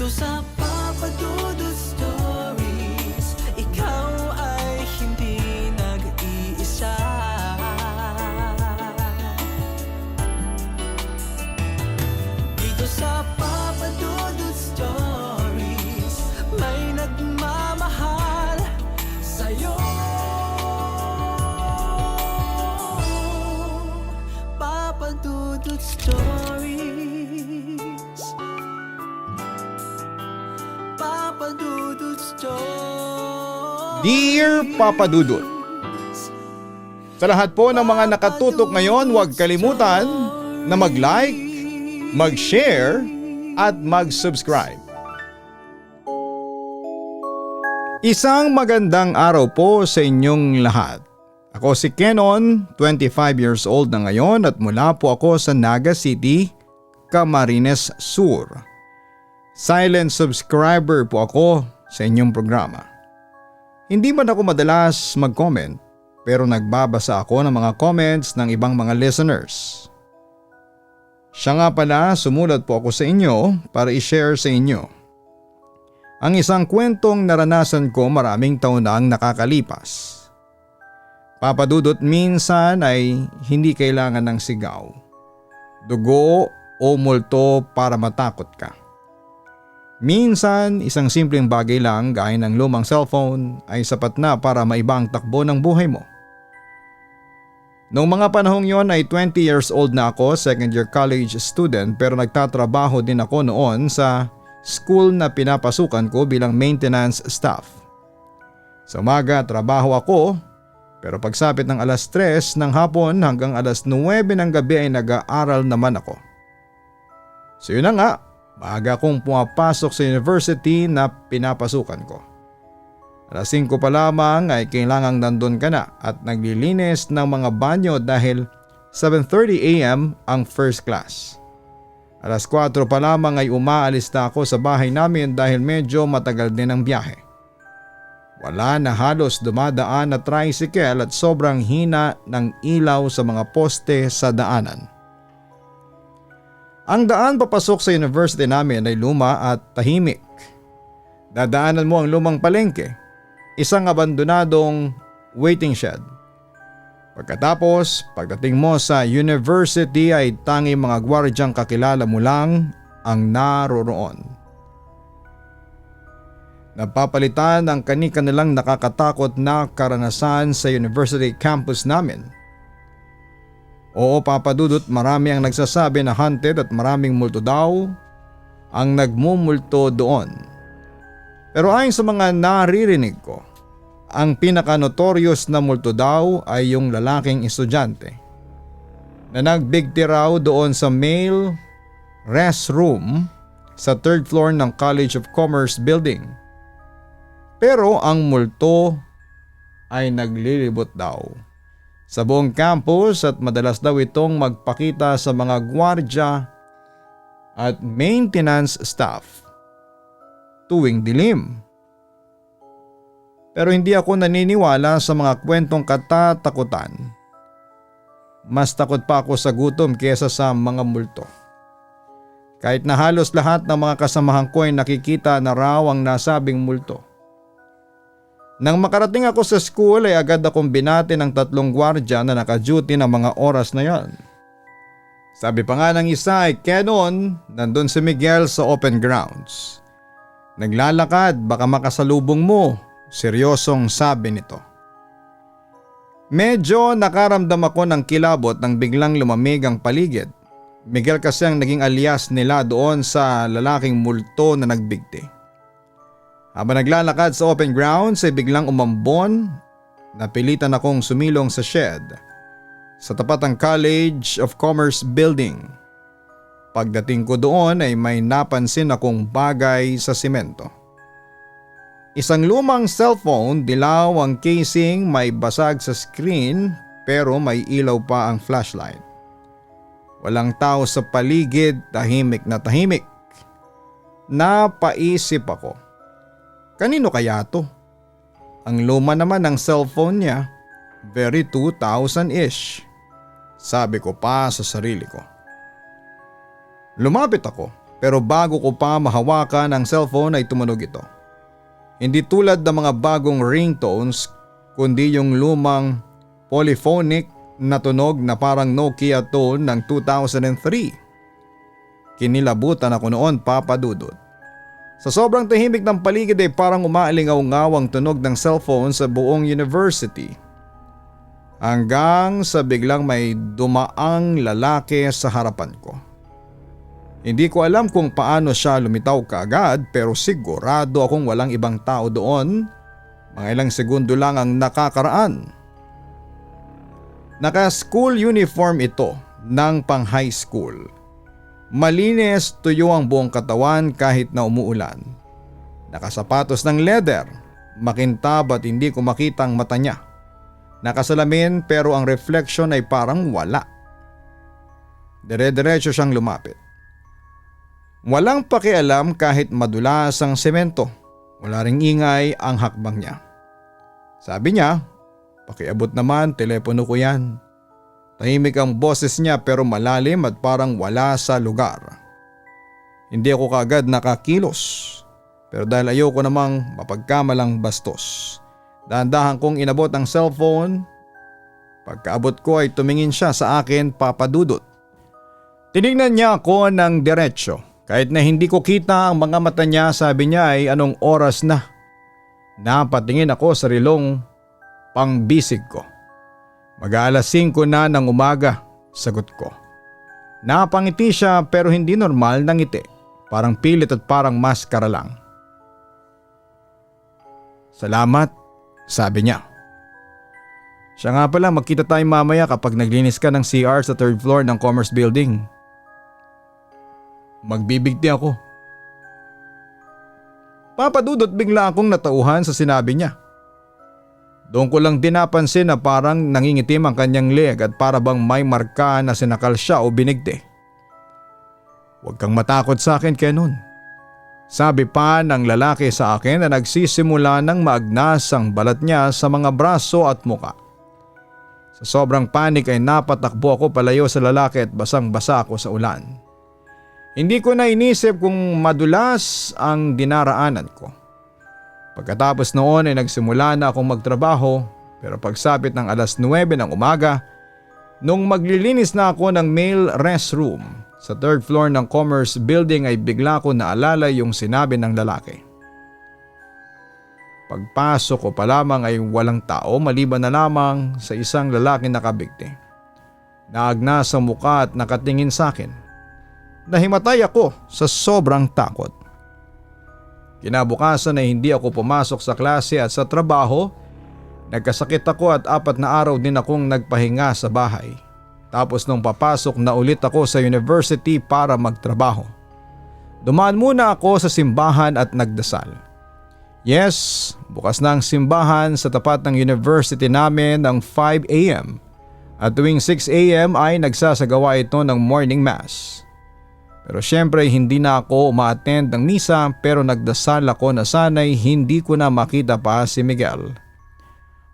sa Papa Dudut Stories, ikaw ay hindi nag-iisa. Dito sa Papa Dudut Stories, may nagmamahal sa'yo. Papa Dudut Stories, Papa Dudut Stories. Dear Papa Dudut, sa lahat po ng mga nakatutok ngayon, huwag kalimutan na mag-like, mag-share at mag-subscribe. Isang magandang araw po sa inyong lahat. Ako si Kenon, 25 years old na ngayon at mula po ako sa Naga City, Camarines Sur. Silent subscriber po ako sa inyong programa. Hindi man ako madalas mag-comment pero nagbabasa ako ng mga comments ng ibang mga listeners. Siya nga pala, sumulat po ako sa inyo para i-share sa inyo ang isang kwentong naranasan ko maraming taon na ang nakakalipas. Papa Dudut, minsan ay hindi kailangan ng sigaw, dugo o multo para matakot ka. Minsan isang simpleng bagay lang gaya ng lumang cellphone ay sapat na para maiba ang takbo ng buhay mo. Noong mga panahong yon ay 20 years old na ako, second year college student, pero nagtatrabaho din ako noon sa school na pinapasukan ko bilang maintenance staff. Sa umaga trabaho ako, pero pagsapit ng alas 3 ng hapon hanggang alas 9 ng gabi ay nag-aaral naman ako. So yun na nga, maaga akong pumapasok sa university na pinapasukan ko. Alas 5 pa lamang ay kailangang nandun ka na at naglilinis ng mga banyo dahil 7:30 AM ang first class. Alas 4 pa lamang ay umaalis na ako sa bahay namin dahil medyo matagal din ang biyahe. Wala na halos dumadaan na tricycle at sobrang hina ng ilaw sa mga poste sa daanan. Ang daan papasok sa university namin ay luma at tahimik. Dadaanan mo ang lumang palengke, isang abandonadong waiting shed. Pagkatapos, pagdating mo sa university ay tanging mga gwardyang kakilala mo lang ang naroroon. Napapalitan ang kani-kanilang nakakatakot na karanasan sa university campus namin. Oo, Papa Dudut, marami ang nagsasabi na haunted at maraming multo daw ang nagmumulto doon. Pero ayon sa mga naririnig ko, ang pinaka-notorious na multo daw ay yung lalaking estudyante na nagbigti raw doon sa male restroom sa 3rd floor ng College of Commerce building. Pero ang multo ay naglilibot daw sa buong campus at madalas daw itong magpakita sa mga gwardya at maintenance staff tuwing dilim. Pero hindi ako naniniwala sa mga kwentong katatakutan. Mas takot pa ako sa gutom kesa sa mga multo. Kahit na halos lahat ng mga kasamahan ko ay nakikita na raw ang nasabing multo. Nang makarating ako sa school ay agad akong binati ng 3 gwardya na naka-duty ng mga oras na yon. Sabi pa nga ng isa ay, Kenon, nandun si Miguel sa open grounds. Naglalakad, baka makasalubong mo, seryosong sabi nito. Medyo nakaramdam ako ng kilabot nang biglang lumamig ang paligid. Miguel kasi ang naging alias nila doon sa lalaking multo na nagbigti. Habang naglalakad sa open grounds ay biglang umambon. Napilitan akong sumilong sa shed sa tapat ng College of Commerce building. Pagdating ko doon ay may napansin akong bagay sa simento. Isang lumang cellphone, dilaw ang casing, may basag sa screen pero may ilaw pa ang flashlight. Walang tao sa paligid, tahimik na tahimik. Napaisip ako. Kanino kaya to? Ang luma naman ng cellphone niya, very 2000-ish. Sabi ko pa sa sarili ko. Lumapit ako pero bago ko pa mahawakan ang cellphone ay tumunog ito. Hindi tulad ng mga bagong ringtones kundi yung lumang polyphonic na tunog na parang Nokia tone ng 2003. Kinilabutan ako noon, Papa Dudut. Sa sobrang tahimik ng paligid ay parang umaalingaw-ngaw ang tunog ng cellphone sa buong university. Hanggang sa biglang may dumaang lalaki sa harapan ko. Hindi ko alam kung paano siya lumitaw kaagad pero sigurado akong walang ibang tao doon. Mga ilang segundo lang ang nakakaraan. Naka-school uniform ito ng pang high school. Malinis, tuyo ang buong katawan kahit na umuulan. Nakasapatos ng leather, makintab at hindi ko makita ang mata niya. Nakasalamin pero ang reflection ay parang wala. Dire-diretso siyang lumapit. Walang pakialam kahit madulas ang semento. Wala ring ingay ang hakbang niya. Sabi niya, "Pakiabot naman, telepono ko yan." Tahimik ang boses niya pero malalim at parang wala sa lugar. Hindi ako kaagad nakakilos. Pero dahil ayoko namang mapagkamalang bastos, dahan-dahan kong inabot ang cellphone. Pagkaabot ko ay tumingin siya sa akin, Papa Dudut. Tinignan niya ako ng diretsyo. Kahit na hindi ko kita ang mga mata niya, sabi niya ay anong oras na. Napatingin ako sa relong pangbisig ko. Mag-aalas 5 na ng umaga, sagot ko. Napangiti siya pero hindi normal na ngiti. Parang pilit at parang maskara lang. "Salamat," sabi niya. "Siya nga pala, magkita tayo mamaya kapag naglinis ka ng CR sa 3rd floor ng Commerce Building." Magbibigti ako. Papa Dudut, bigla akong natauhan sa sinabi niya. Doon ko lang din napansin na parang nangingitim ang kanyang leg at para bang may marka na sinakal siya o binigti. "Huwag kang matakot sa akin, Kenon." Sabi pa ng lalaki sa akin na nagsisimula ng maagnas ang balat niya sa mga braso at muka. Sa sobrang panik ay napatakbo ako palayo sa lalaki at basang-basa ako sa ulan. Hindi ko na inisip kung madulas ang dinaraanan ko. Pagkatapos noon ay nagsimula na akong magtrabaho pero pagsapit ng alas 9 ng umaga, nung maglilinis na ako ng male restroom sa 3rd floor ng Commerce Building ay bigla ko naalala yung sinabi ng lalaki. Pagpasok ko pa lamang ay walang tao maliban na lamang sa isang lalaki nakabigti. Naagnas ang muka at nakatingin sa akin. Nahimatay ako sa sobrang takot. Kinabukasan ay hindi ako pumasok sa klase at sa trabaho. Nagkasakit ako at 4 na araw din akong nagpahinga sa bahay. Tapos nung papasok na ulit ako sa university para magtrabaho. Dumaan muna ako sa simbahan at nagdasal. Yes, bukas na ang simbahan sa tapat ng university namin ng 5 a.m. At tuwing 6 a.m. ay nagsasagawa ito ng morning mass. Pero syempre hindi na ako uma-attend ng misa pero nagdasal ako na sana'y hindi ko na makita pa si Miguel,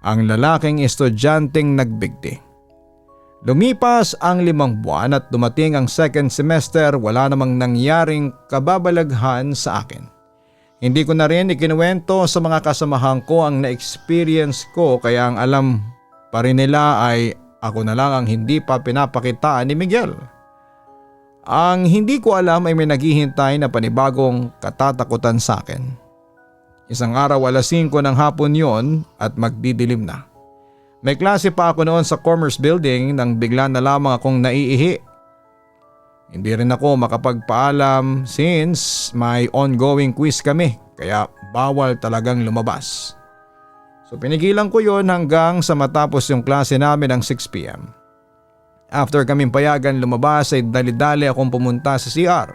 ang lalaking estudyanteng nagbigti. Lumipas ang 5 buwan at dumating ang 2nd semester, wala namang nangyaring kababalaghan sa akin. Hindi ko na rin ikinuwento sa mga kasamahan ko ang na-experience ko kaya ang alam pa rin nila ay ako na lang ang hindi pa pinapakitaan ni Miguel. Ang hindi ko alam ay may naghihintay na panibagong katatakutan sa akin. Isang araw alas 5 ng hapon yon at magdidilim na. May klase pa ako noon sa Commerce Building nang bigla na lamang akong naiihi. Hindi rin ako makapagpaalam since may ongoing quiz kami kaya bawal talagang lumabas. So pinigilan ko yon hanggang sa matapos yung klase namin ng 6 p.m. After kaming payagan lumabas ay dali-dali akong pumunta sa CR.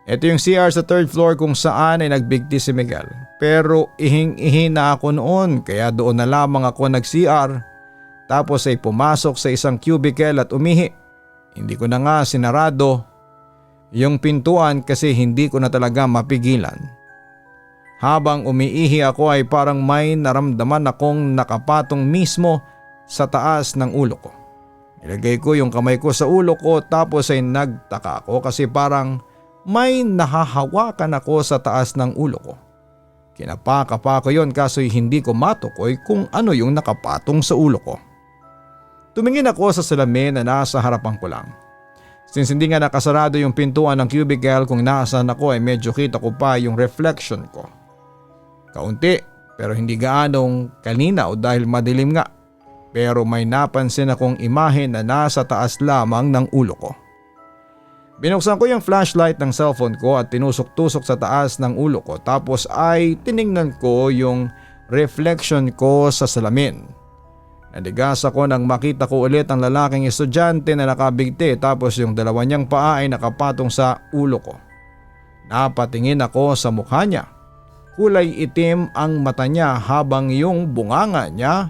Ito yung CR sa 3rd floor kung saan ay nagbigti si Miguel. Pero ihing-ihi na ako noon kaya doon na lamang ako nag-CR. Tapos ay pumasok sa isang cubicle at umihi. Hindi ko na nga sinarado yung pintuan kasi hindi ko na talaga mapigilan. Habang umiihi ako ay parang may naramdaman akong nakapatong mismo sa taas ng ulo ko. Nilagay ko yung kamay ko sa ulo ko tapos ay nagtaka ako kasi parang may nahahawakan ako sa taas ng ulo ko. Kinapa-kapa ko yon kaso'y hindi ko matukoy kung ano yung nakapatong sa ulo ko. Tumingin ako sa salamin na nasa harapan ko lang. Since hindi nga nakasarado yung pintuan ng cubicle kung nasaan ako ay medyo kita ko pa yung reflection ko. Kaunti pero hindi gaanong kalinaw dahil madilim nga. Pero may napansin akong imahe na nasa taas lamang ng ulo ko. Binuksan ko yung flashlight ng cellphone ko at tinusok-tusok sa taas ng ulo ko tapos ay tiningnan ko yung reflection ko sa salamin. Nadigas ako nang makita ko ulit ang lalaking estudyante na nakabigti tapos yung dalawa niyang paa ay nakapatong sa ulo ko. Napatingin ako sa mukha niya. Kulay itim ang mata niya habang yung bunganga niya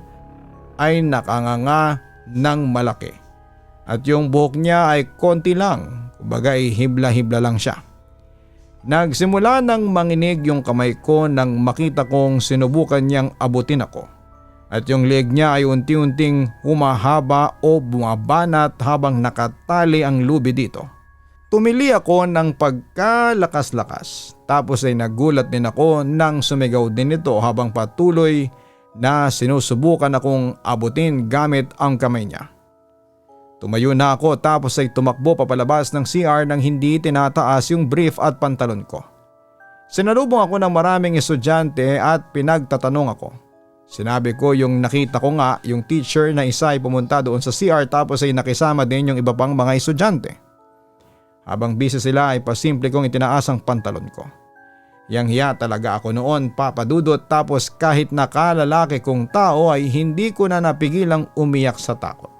ay nakanganga ng malaki. At yung buhok niya ay konti lang, kumbaga ay hibla-hibla lang siya. Nagsimula nang manginig yung kamay ko nang makita kong sinubukan niyang abutin ako. At yung leg niya ay unti-unting humahaba o bumabanat habang nakatali ang lubi dito. Tumili ako ng pagkalakas-lakas tapos ay nagulat din ako nang sumigaw din ito habang patuloy na sinusubukan akong abutin gamit ang kamay niya. Tumayo na ako tapos ay tumakbo papalabas ng CR nang hindi tinataas yung brief at pantalon ko. Sinalubong ako ng maraming estudyante at pinagtatanong ako. Sinabi ko yung nakita ko nga yung teacher na isa ay pumunta doon sa CR tapos ay nakisama din yung iba pang mga estudyante. Habang busy sila ay pasimple kong itinaas ang pantalon ko. Yang hiya talaga ako noon, Papa Dudut, tapos kahit nakalalaki kong tao ay hindi ko na napigilang umiyak sa takot.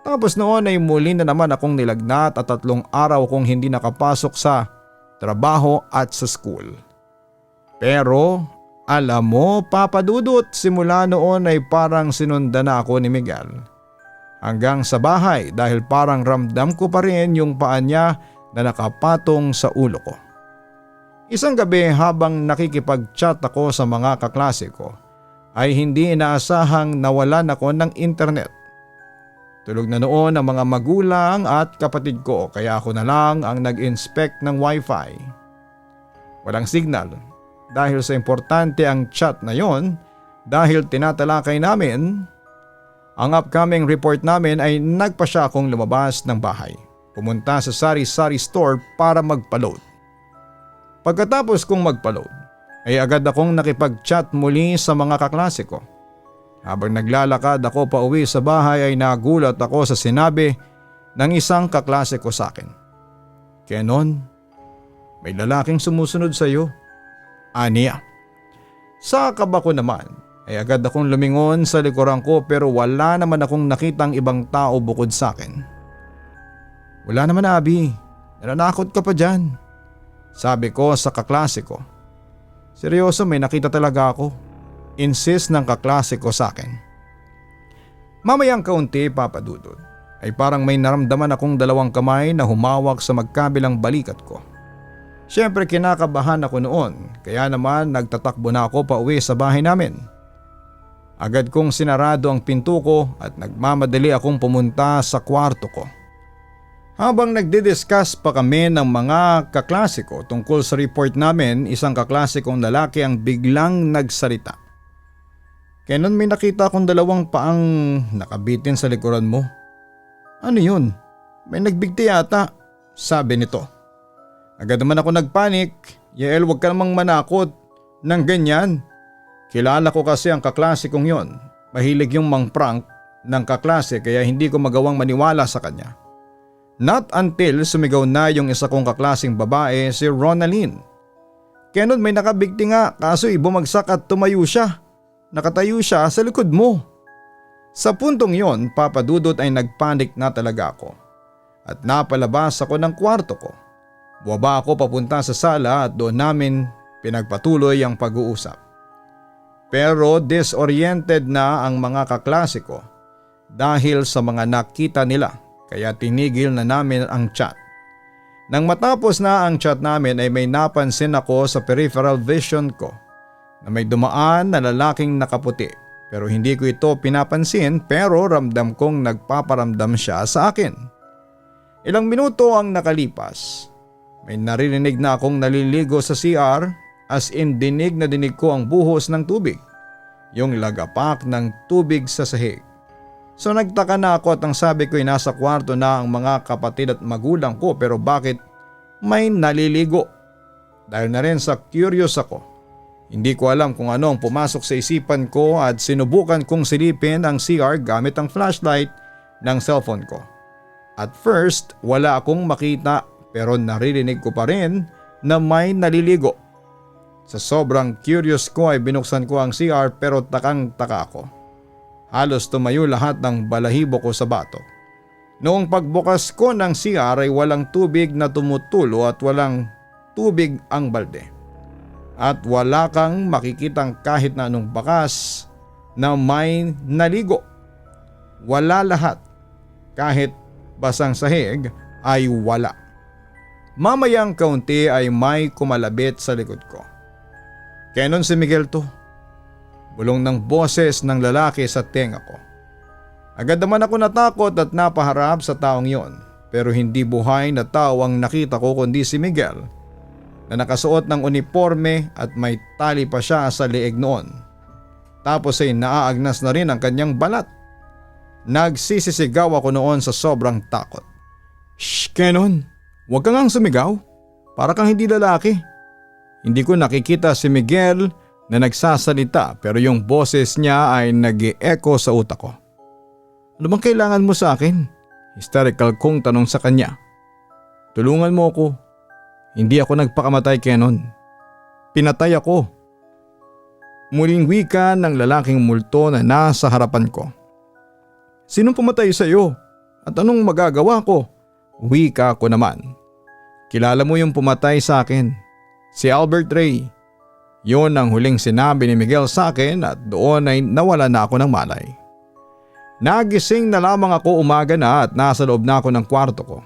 Tapos noon ay muli na naman akong nilagnat at 3 araw kong hindi nakapasok sa trabaho at sa school. Pero alam mo, Papa Dudut, simula noon ay parang sinundan na ako ni Miguel. Hanggang sa bahay dahil parang ramdam ko pa rin yung paa niya na nakapatong sa ulo ko. Isang gabi habang nakikipag-chat ako sa mga kaklase ko ay hindi inaasahang nawalan ako ng internet. Tulog na noon ang mga magulang at kapatid ko kaya ako na lang ang nag-inspect ng wifi. Walang signal dahil sa importante ang chat na yon dahil tinatalakay namin. Ang upcoming report namin ay nagpa siya akong lumabas ng bahay. Pumunta sa sari-sari store para magpa-load. Pagkatapos kong magpa-load ay agad akong nakipag-chat muli sa mga kaklase ko. Habang naglalakad ako pa uwi sa bahay ay nagulat ako sa sinabi ng isang kaklase ko sa akin. "Kenon, may lalaking sumusunod sa iyo." Aniya. Sa kaba ko naman ay agad akong lumingon sa likuran ko pero wala naman akong nakitang ibang tao bukod sa akin. "Wala naman, Abi, nananakot ka pa dyan," sabi ko sa kaklase ko. Seryoso, may nakita talaga ako. Insist ng kaklase ko sa akin. Mamayang kaunti, Papa Dudut, ay parang may naramdaman akong 2 kamay na humawak sa magkabilang balikat ko. Siyempre kinakabahan ako noon kaya naman nagtatakbo na ako pa uwi sa bahay namin. Agad kong sinarado ang pinto ko at nagmamadali akong pumunta sa kwarto ko. Habang nagdidiscuss pa kami ng mga kaklase ko tungkol sa report namin, isang kaklase kong lalaki ang biglang nagsalita. "Kenon, may nakita akong 2 paang nakabitin sa likuran mo." "Ano yun? May nagbigti yata," sabi nito. Agad naman ako nagpanik. "Yael, wag ka namang manakot ng ganyan. Kilala ko kasi ang kaklase kong yon. Mahilig yung mang-prank ng kaklase kaya hindi ko magawang maniwala sa kanya." Not until sumigaw na yung isa kong kaklaseng babae, si Ronalyn. "Kenon, may nakabigti nga kaso bumagsak at tumayo siya. Nakatayo siya sa likod mo." Sa puntong yon, Papa Dudut, ay nagpanik na talaga ako. At napalabas ako ng kwarto ko. Buwaba ako papunta sa sala at doon namin pinagpatuloy ang pag-uusap. Pero disoriented na ang mga kaklase ko dahil sa mga nakita nila kaya tinigil na namin ang chat. Nang matapos na ang chat namin ay may napansin ako sa peripheral vision ko na may dumaan na lalaking nakaputi pero hindi ko ito pinapansin pero ramdam kong nagpaparamdam siya sa akin. Ilang minuto ang nakalipas. May naririnig na akong naliligo sa CR, as in dinig na dinig ko ang buhos ng tubig. Yung lagapak ng tubig sa sahig. So nagtaka na ako at ang sabi ko ay nasa kwarto na ang mga kapatid at magulang ko, pero bakit may naliligo? Dahil na rin sa curious ako. Hindi ko alam kung ano ang pumasok sa isipan ko at sinubukan kong silipin ang CR gamit ang flashlight ng cellphone ko. At first, wala akong makita pero naririnig ko pa rin na may naliligo. Sa sobrang curious ko ay binuksan ko ang CR pero takang-taka ako. Halos tumayo lahat ng balahibo ko sa batok. Noong pagbukas ko ng CR ay walang tubig na tumutulo at walang tubig ang balde. At wala kang makikitang kahit na anong bakas na may naligo. Wala lahat. Kahit basang sahig ay wala. Mamayang kaunti ay may kumalabit sa likod ko. Kenon si Miguel to. Bulong ng boses ng lalaki sa tenga ko. Agad naman ako natakot at napaharap sa taong yon, pero hindi buhay na tao ang nakita ko kundi si Miguel na nakasuot ng uniforme at may tali pa siya sa leeg noon. Tapos ay naaagnas na rin ang kanyang balat. Nagsisisigaw ako noon sa sobrang takot. Shh, Kenon, huwag kang ang sumigaw. Para kang hindi lalaki. Hindi ko nakikita si Miguel na nagsasalita pero yung boses niya ay nag-e-echo sa utak ko. Ano bang kailangan mo sa akin? Hysterical kong tanong sa kanya. Tulungan mo ako. Hindi ako nagpakamatay, Kenon. Pinatay ako. Muling wika ng lalaking multo na nasa harapan ko. Sinong pumatay sa iyo? At anong magagawa ko? Wika ko naman. Kilala mo yung pumatay sa akin. Si Albert Ray. Yon ang huling sinabi ni Miguel sa akin at doon ay nawala na ako ng malay. Nagising na lamang ako umaga na at nasa loob na ako ng kwarto ko.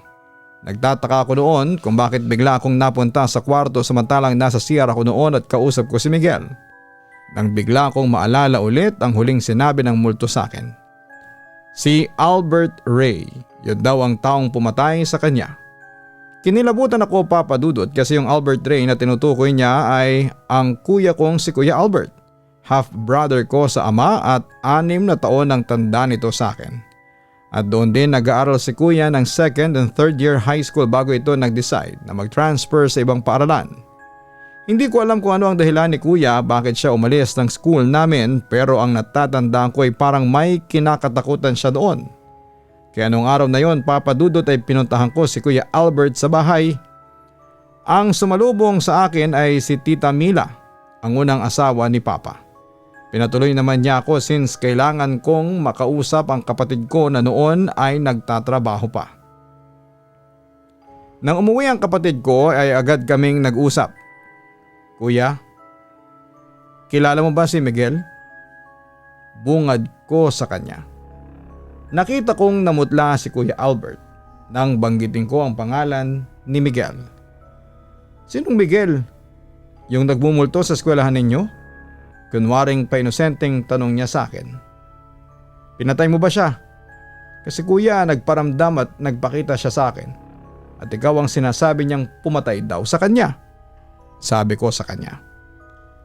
Nagtataka ako noon kung bakit bigla akong napunta sa kwarto samantalang nasa CR ako noon at kausap ko si Miguel. Nang bigla akong maalala ulit ang huling sinabi ng multo sa akin. Si Albert Ray, yun daw ang taong pumatay sa kanya. Kinilabutan ako, Papa Dudut, kasi yung Albert Ray na tinutukoy niya ay ang kuya kong si Kuya Albert. Half-brother ko sa ama at 6 na taon ang tanda nito sa akin. At doon din nag-aaral si kuya ng 2nd and 3rd year high school bago ito nag-decide na mag-transfer sa ibang paaralan. Hindi ko alam kung ano ang dahilan ni kuya bakit siya umalis ng school namin, pero ang natatandaan ko ay parang may kinakatakutan siya doon. Kaya nung araw na yon, Papa Dudut, ay pinuntahan ko si Kuya Albert sa bahay. Ang sumalubong sa akin ay si Tita Mila, ang unang asawa ni Papa. Pinatuloy naman niya ako since kailangan kong makausap ang kapatid ko na noon ay nagtatrabaho pa. Nang umuwi ang kapatid ko ay agad kaming nag-usap. Kuya, kilala mo ba si Miguel? Bungad ko sa kanya. Nakita kong namutla si Kuya Albert nang banggitin ko ang pangalan ni Miguel. Sinong Miguel? Yung nagmumulto sa eskwelahan ninyo? Kunwaring painosenteng tanong niya sa akin. Pinatay mo ba siya? Kasi kuya, nagparamdam at nagpakita siya sa akin. At ikaw ang sinasabi niyang pumatay daw sa kanya. Sabi ko sa kanya.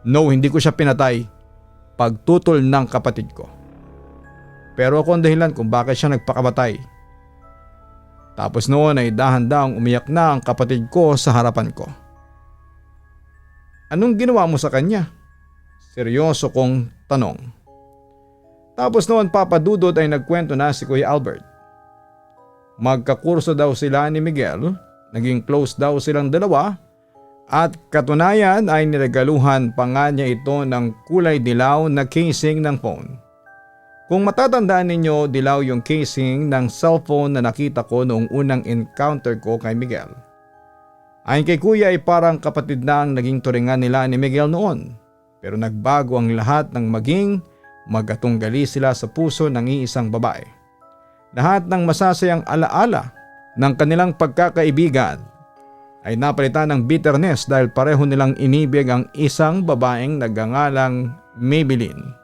No, hindi ko siya pinatay. Pagtutol ng kapatid ko. Pero ako ang dahilan kung bakit siya nagpakamatay. Tapos noon ay dahan-dahang umiyak na ang kapatid ko sa harapan ko. Anong ginawa mo sa kanya? Seryoso kong tanong. Tapos noon, Papa Dudut, ay nagkwento na si Kuya Albert. Magkakurso daw sila ni Miguel, naging close daw silang dalawa, at katunayan ay niregaluhan pa nga niya ito ng kulay dilaw na casing ng phone. Kung matatandaan ninyo, dilaw yung casing ng cellphone na nakita ko noong unang encounter ko kay Miguel. Ayon kay kuya ay parang kapatid na ang naging turingan nila ni Miguel noon. Pero nagbago ang lahat ng maging magkatunggali sila sa puso ng iisang babae. Lahat ng masasayang alaala ng kanilang pagkakaibigan ay napalitan ng bitterness dahil pareho nilang inibig ang isang babaeng nagngangalang Maybelline.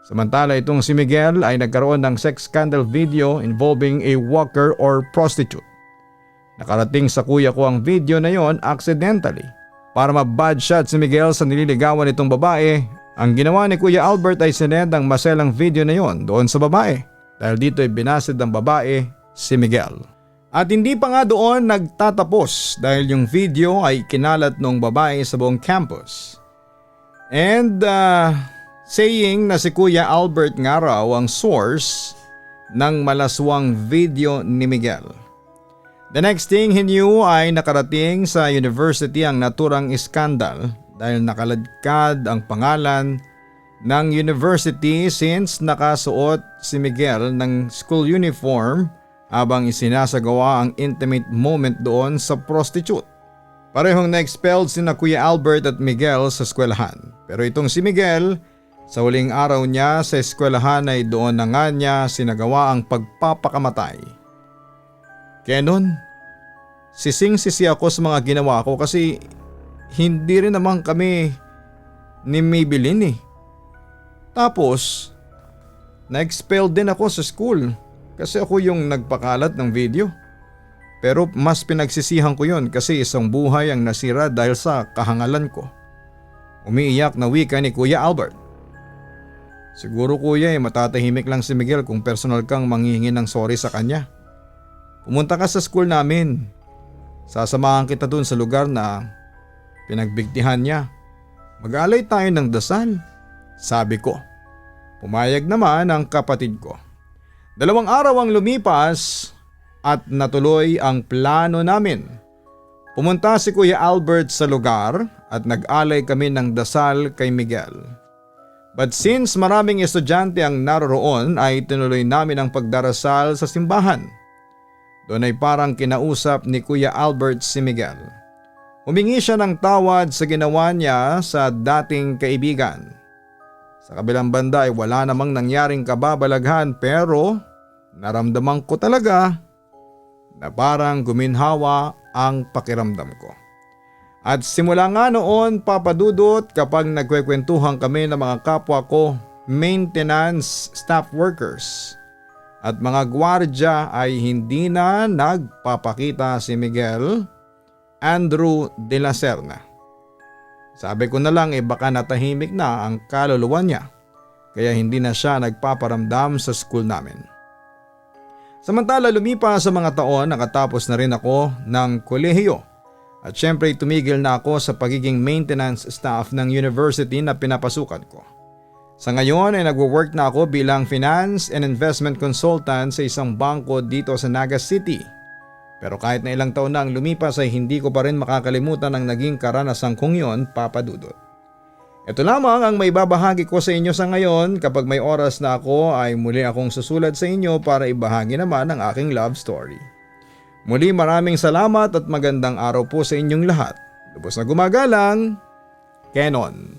Samantala itong si Miguel ay nagkaroon ng sex scandal video involving a walker or prostitute. Nakarating sa kuya ko ang video na yon accidentally. Para ma-bad shot si Miguel sa nililigawan nitong babae, ang ginawa ni Kuya Albert ay sinend ang maselang video na yon doon sa babae. Dahil dito ay binasid ng babae si Miguel. At hindi pa nga doon nagtatapos dahil yung video ay kinalat ng babae sa buong campus. And saying na si Kuya Albert nga raw ang source ng malaswang video ni Miguel. The next thing he knew ay nakarating sa university ang naturang iskandal dahil nakaladkad ang pangalan ng university since nakasuot si Miguel ng school uniform habang isinasagawa ang intimate moment doon sa prostitute. Parehong na-expelled sina Kuya Albert at Miguel sa eskwelahan. Pero itong si Miguel, sa huling araw niya sa eskwelahan ay doon na nga niya sinagawa ang pagpapakamatay. Kaya nun, sising-sisi ako sa mga ginawa ko kasi hindi rin naman kami ni Maybelline eh. Tapos, na-expelled din ako sa school kasi ako yung nagpakalat ng video. Pero mas pinagsisihan ko yun kasi isang buhay ang nasira dahil sa kahangalan ko. Umiiyak na wika ni Kuya Albert. Siguro kuya matatahimik lang si Miguel kung personal kang manghihingi ng sorry sa kanya. Pumunta ka sa school namin. Sasamahan kita dun sa lugar na pinagbigtihan niya. Mag-alay tayo ng dasal, sabi ko. Pumayag naman ang kapatid ko. 2 araw ang lumipas at natuloy ang plano namin. Pumunta si Kuya Albert sa lugar at nag-alay kami ng dasal kay Miguel. But since maraming estudyante ang naroroon ay tinuloy namin ang pagdarasal sa simbahan. Doon ay parang kinausap ni Kuya Albert si Miguel. Humingi siya ng tawad sa ginawa niya sa dating kaibigan. Sa kabilang banda ay wala namang nangyaring kababalaghan pero naramdaman ko talaga na parang guminhawa ang pakiramdam ko. At simula nga noon papadudot kapag nagkwekwentuhan kami ng mga kapwa ko, maintenance staff workers at mga gwardya ay hindi na nagpapakita si Miguel Andrew de la Serna. Sabi ko na lang baka natahimik na ang kaluluwa niya kaya hindi na siya nagpaparamdam sa school namin. Samantala lumipas sa mga taon nakatapos na rin ako ng kolehiyo. At syempre tumigil na ako sa pagiging maintenance staff ng university na pinapasukan ko. Sa ngayon ay nagwo-work na ako bilang finance and investment consultant sa isang bangko dito sa Naga City. Pero kahit na ilang taon na ang lumipas ay hindi ko pa rin makakalimutan ang naging karanasan kong yon, Papa Dudut. Ito lamang ang may babahagi ko sa inyo sa ngayon. Kapag may oras na ako ay muli akong susulat sa inyo para ibahagi naman ang aking love story. Muli maraming salamat at magandang araw po sa inyong lahat. Lubos na gumagalang, Kenon.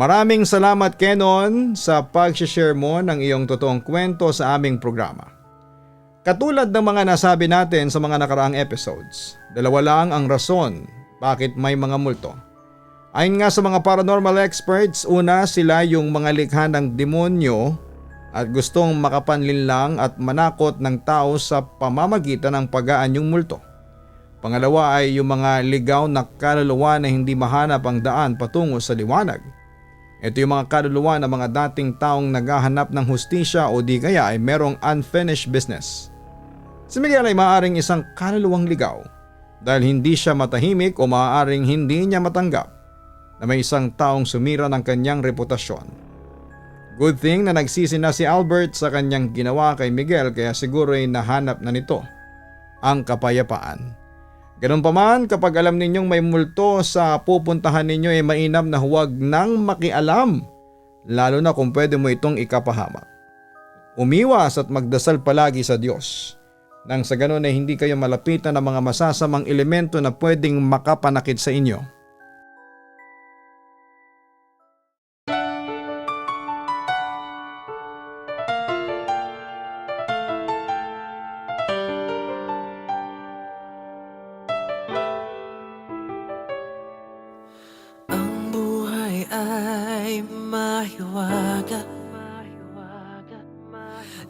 Maraming salamat Kenon sa pag-share mo ng iyong totoong kwento sa aming programa. Katulad ng mga nasabi natin sa mga nakaraang episodes, 2 lang ang rason bakit may mga multo. Ayon nga sa mga paranormal experts, una sila yung mga likha ng demonyo at gustong makapanlinlang at manakot ng tao sa pamamagitan ng pag-aanyong multo. Pangalawa ay yung mga ligaw na kaluluwa na hindi mahanap ang daan patungo sa liwanag. Ito yung mga kaluluwa na mga dating taong naghahanap ng hustisya o di kaya ay merong unfinished business. Si Miguel ay maaaring isang kaluluwang ligaw dahil hindi siya matahimik o maaaring hindi niya matanggap na may isang taong sumira ng kanyang reputasyon. Good thing na nagsisi na si Albert sa kanyang ginawa kay Miguel kaya siguro ay nahanap na nito ang kapayapaan. Ganun pa man kapag alam ninyong may multo sa pupuntahan ninyo ay mainam na huwag nang makialam lalo na kung pwede mo itong ikapahamak. Umiwas at magdasal palagi sa Diyos nang sa ganun ay hindi kayo malapitan ng mga masasamang elemento na pwedeng makapanakit sa inyo.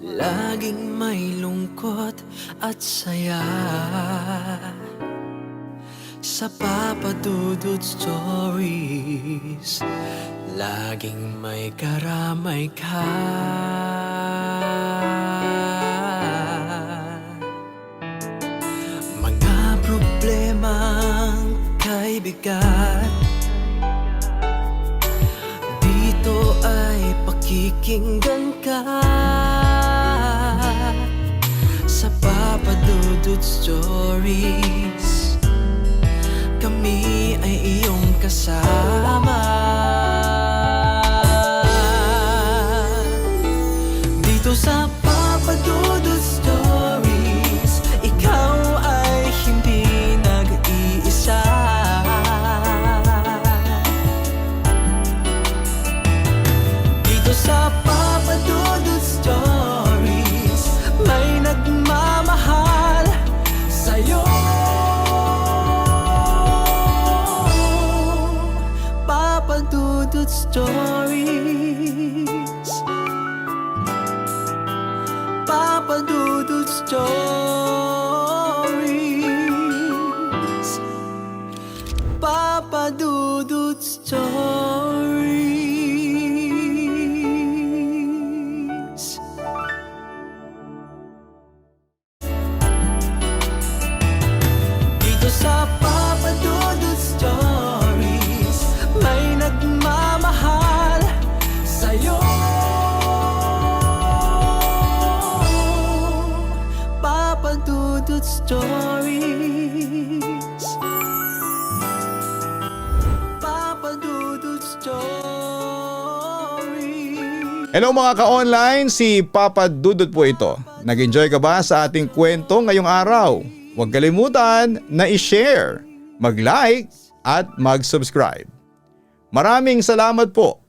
laging may lungkot at saya. Sa Papa Dudut Stories, laging may karamay ka. Mga problemang kay bigat, dito ay pakikinggan ka. Sa Papa Dudut Stories, kami ay iyong kasama. Dito sa Papa Dudut Stories, ikaw ay hindi nag-iisa. Dito sa Papa Dudut Stories, may nagmamahal sa'yo. Papa Dudut Stories, Papa Dudut Stories, Papa Dudut Stories. Dito sa Papa Dudut Stories, may nagmamahal sa'yo. Papa Dudut Stories, Papa Dudut Stories. Hello mga ka-online, si Papa Dudut po ito. Nag-enjoy ka ba sa ating kwento ngayong araw? Huwag kalimutan na i-share, mag-like at mag-subscribe. Maraming salamat po.